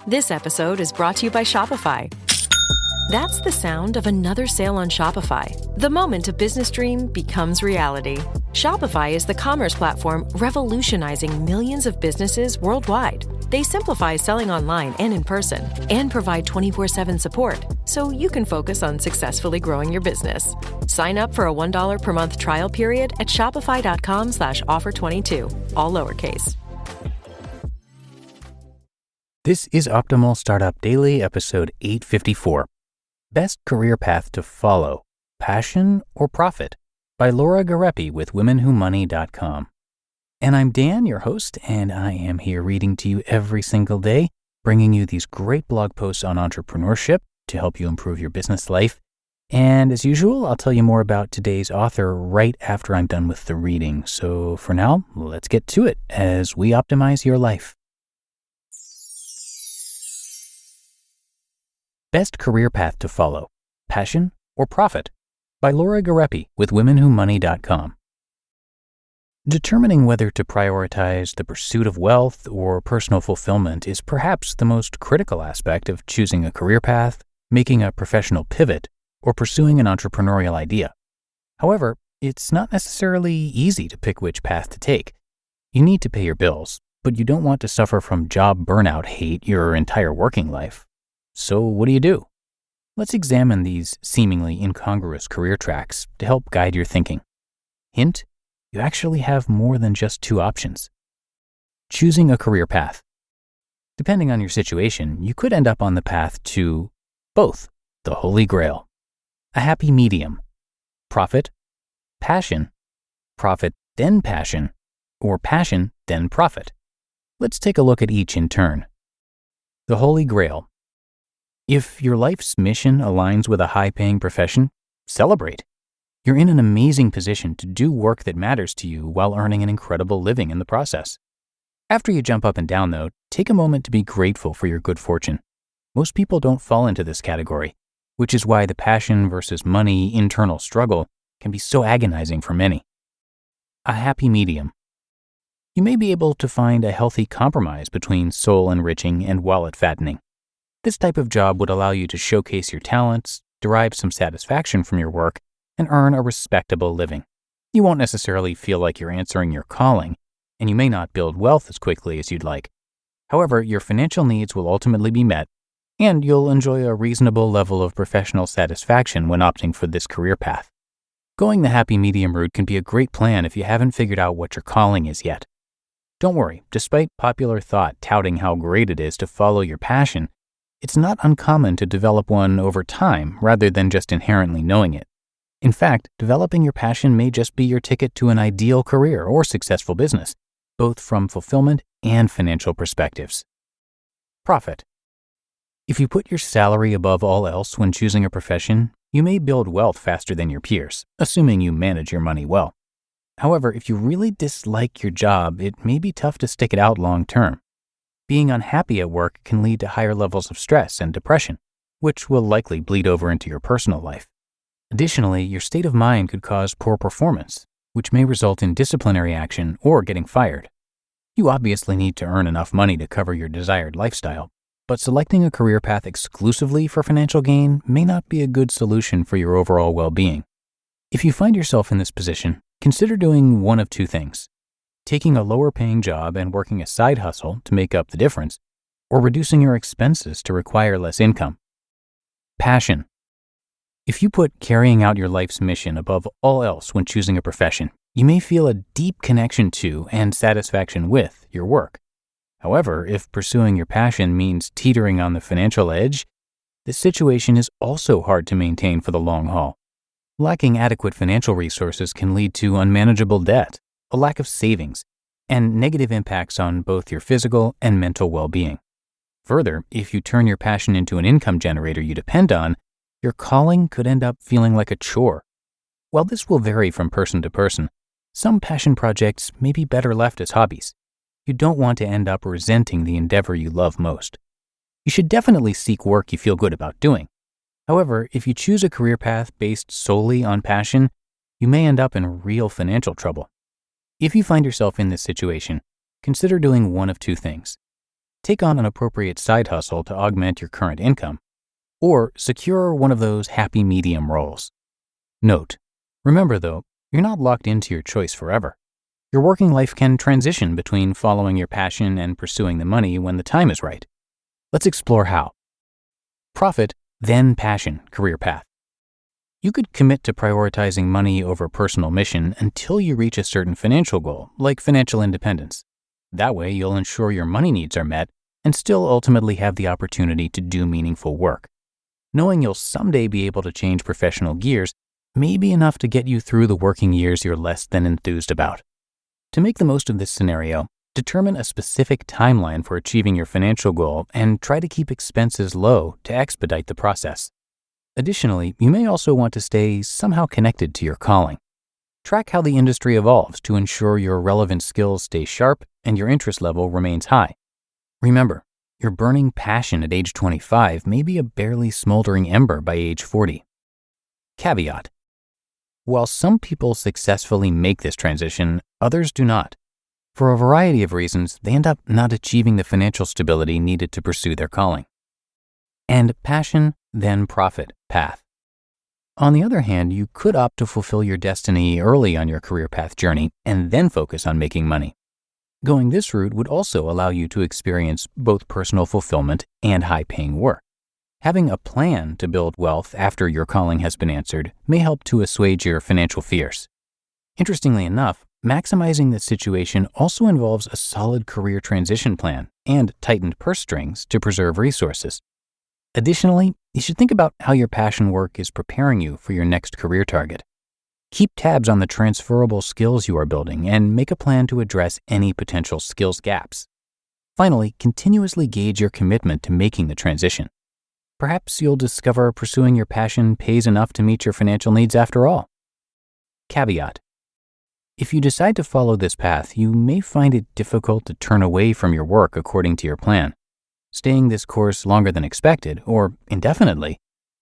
This episode is brought to you by Shopify. That's the sound of another sale on Shopify. The moment a business dream becomes reality. Shopify is the commerce platform revolutionizing millions of businesses worldwide. They simplify selling online and in person and provide 24/7 support so you can focus on successfully growing your business. Sign up for a $1 per month trial period at shopify.com/offer22, all lowercase. This is Optimal Startup Daily, episode 854. Best Career Path to Follow, Passion or Profit? By Gariepy with WomenWhoMoney.com. And I'm Dan, your host, and I am here reading to you every single day, bringing you these great blog posts on entrepreneurship to help you improve your business life. And as usual, I'll tell you more about today's author right after I'm done with the reading. So for now, let's get to it as we optimize your life. Best Career Path to Follow, Passion or Profit? By Gariepy with WomenWhoMoney.com. Determining whether to prioritize the pursuit of wealth or personal fulfillment is perhaps the most critical aspect of choosing a career path, making a professional pivot, or pursuing an entrepreneurial idea. However, it's not necessarily easy to pick which path to take. You need to pay your bills, but you don't want to suffer from job burnout hate your entire working life. So what do? Let's examine these seemingly incongruous career tracks to help guide your thinking. Hint, you actually have more than just two options. Choosing a career path. Depending on your situation, you could end up on the path to both, the Holy Grail. A happy medium. Profit, passion, profit then passion, or passion then profit. Let's take a look at each in turn. The Holy Grail. If your life's mission aligns with a high-paying profession, celebrate. You're in an amazing position to do work that matters to you while earning an incredible living in the process. After you jump up and down, though, take a moment to be grateful for your good fortune. Most people don't fall into this category, which is why the passion versus money internal struggle can be so agonizing for many. A happy medium. You may be able to find a healthy compromise between soul-enriching and wallet-fattening. This type of job would allow you to showcase your talents, derive some satisfaction from your work, and earn a respectable living. You won't necessarily feel like you're answering your calling, and you may not build wealth as quickly as you'd like. However, your financial needs will ultimately be met, and you'll enjoy a reasonable level of professional satisfaction when opting for this career path. Going the happy medium route can be a great plan if you haven't figured out what your calling is yet. Don't worry, despite popular thought touting how great it is to follow your passion, it's not uncommon to develop one over time rather than just inherently knowing it. In fact, developing your passion may just be your ticket to an ideal career or successful business, both from fulfillment and financial perspectives. Profit. If you put your salary above all else when choosing a profession, you may build wealth faster than your peers, assuming you manage your money well. However, if you really dislike your job, it may be tough to stick it out long term. Being unhappy at work can lead to higher levels of stress and depression, which will likely bleed over into your personal life. Additionally, your state of mind could cause poor performance, which may result in disciplinary action or getting fired. You obviously need to earn enough money to cover your desired lifestyle, but selecting a career path exclusively for financial gain may not be a good solution for your overall well-being. If you find yourself in this position, consider doing one of two things. Taking a lower-paying job and working a side hustle to make up the difference, or reducing your expenses to require less income. Passion. If you put carrying out your life's mission above all else when choosing a profession, you may feel a deep connection to and satisfaction with your work. However, if pursuing your passion means teetering on the financial edge, this situation is also hard to maintain for the long haul. Lacking adequate financial resources can lead to unmanageable debt, a lack of savings, and negative impacts on both your physical and mental well-being. Further, if you turn your passion into an income generator you depend on, your calling could end up feeling like a chore. While this will vary from person to person, some passion projects may be better left as hobbies. You don't want to end up resenting the endeavor you love most. You should definitely seek work you feel good about doing. However, if you choose a career path based solely on passion, you may end up in real financial trouble. If you find yourself in this situation, consider doing one of two things. take on an appropriate side hustle to augment your current income, or secure one of those happy medium roles. Note, remember though, you're not locked into your choice forever. Your working life can transition between following your passion and pursuing the money when the time is right. Let's explore how. Profit, then passion, career path. You could commit to prioritizing money over personal mission until you reach a certain financial goal, like financial independence. That way, you'll ensure your money needs are met and still ultimately have the opportunity to do meaningful work. Knowing you'll someday be able to change professional gears may be enough to get you through the working years you're less than enthused about. To make the most of this scenario, determine a specific timeline for achieving your financial goal and try to keep expenses low to expedite the process. Additionally, you may also want to stay somehow connected to your calling. Track how the industry evolves to ensure your relevant skills stay sharp and your interest level remains high. Remember, your burning passion at age 25 may be a barely smoldering ember by age 40. Caveat: while some people successfully make this transition, others do not. For a variety of reasons, they end up not achieving the financial stability needed to pursue their calling. And passion, then profit path. On the other hand, you could opt to fulfill your destiny early on your career path journey and then focus on making money. Going this route would also allow you to experience both personal fulfillment and high-paying work. Having a plan to build wealth after your calling has been answered may help to assuage your financial fears. Interestingly enough, maximizing this situation also involves a solid career transition plan and tightened purse strings to preserve resources. Additionally, you should think about how your passion work is preparing you for your next career target. Keep tabs on the transferable skills you are building and make a plan to address any potential skills gaps. Finally, continuously gauge your commitment to making the transition. Perhaps you'll discover pursuing your passion pays enough to meet your financial needs after all. Caveat: if you decide to follow this path, you may find it difficult to turn away from your work according to your plan. Staying this course longer than expected, or indefinitely,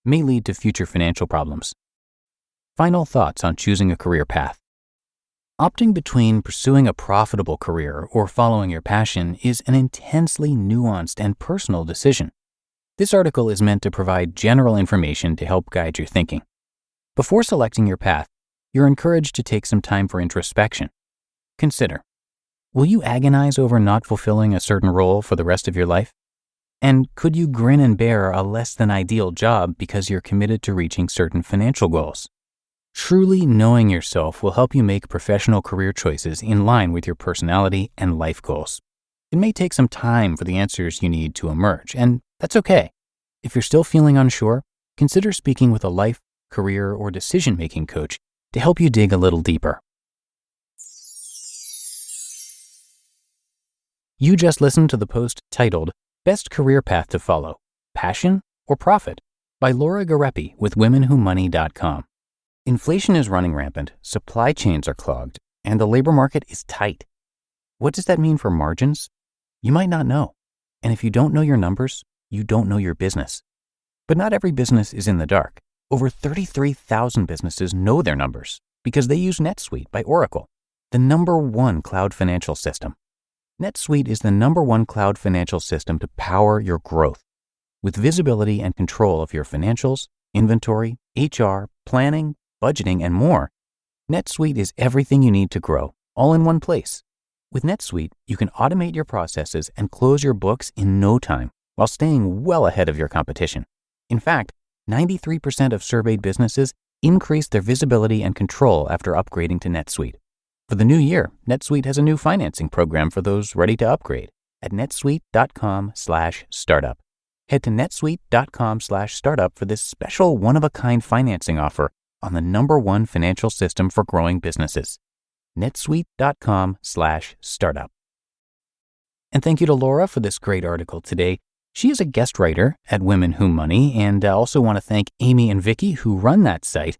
may lead to future financial problems. Final thoughts on choosing a career path. Opting between pursuing a profitable career or following your passion is an intensely nuanced and personal decision. This article is meant to provide general information to help guide your thinking. Before selecting your path, you're encouraged to take some time for introspection. Consider, will you agonize over not fulfilling a certain role for the rest of your life? And could you grin and bear a less than ideal job because you're committed to reaching certain financial goals? Truly knowing yourself will help you make professional career choices in line with your personality and life goals. It may take some time for the answers you need to emerge, and that's okay. If you're still feeling unsure, consider speaking with a life, career, or decision-making coach to help you dig a little deeper. You just listened to the post titled Best Career Path to Follow, Passion or Profit by Laura Gariepy with WomenWhoMoney.com. Inflation is running rampant, supply chains are clogged, and the labor market is tight. What does that mean for margins? You might not know. And if you don't know your numbers, you don't know your business. But not every business is in the dark. Over 33,000 businesses know their numbers because they use NetSuite by Oracle, the #1 cloud financial system. NetSuite is the #1 cloud financial system to power your growth. With visibility and control of your financials, inventory, HR, planning, budgeting, and more, NetSuite is everything you need to grow, all in one place. With NetSuite, you can automate your processes and close your books in no time while staying well ahead of your competition. In fact, 93% of surveyed businesses increased their visibility and control after upgrading to NetSuite. For the new year, NetSuite has a new financing program for those ready to upgrade at netsuite.com/startup. Head to netsuite.com/startup for this special one-of-a-kind financing offer on the #1 financial system for growing businesses. netsuite.com/startup. And thank you to Laura for this great article today. She is a guest writer at Women Who Money, and I also want to thank Amy and Vicky who run that site.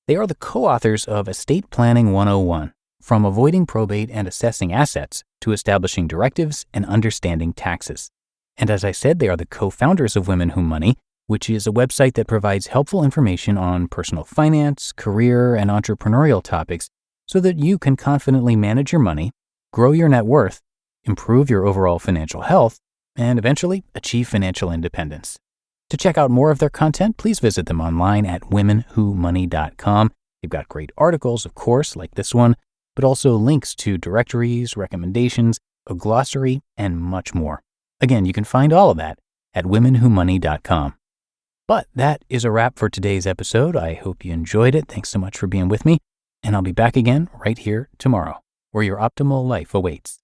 They are the co-authors of Estate Planning 101, from avoiding probate and assessing assets to establishing directives and understanding taxes. And as I said, they are the co-founders of Women Who Money, which is a website that provides helpful information on personal finance, career, and entrepreneurial topics so that you can confidently manage your money, grow your net worth, improve your overall financial health, and eventually achieve financial independence. To check out more of their content, please visit them online at womenwhomoney.com. They've got great articles, of course, like this one, but also links to directories, recommendations, a glossary, and much more. Again, you can find all of that at womenwhomoney.com. But that is a wrap for today's episode. I hope you enjoyed it. Thanks so much for being with me. And I'll be back again right here tomorrow, where your optimal life awaits.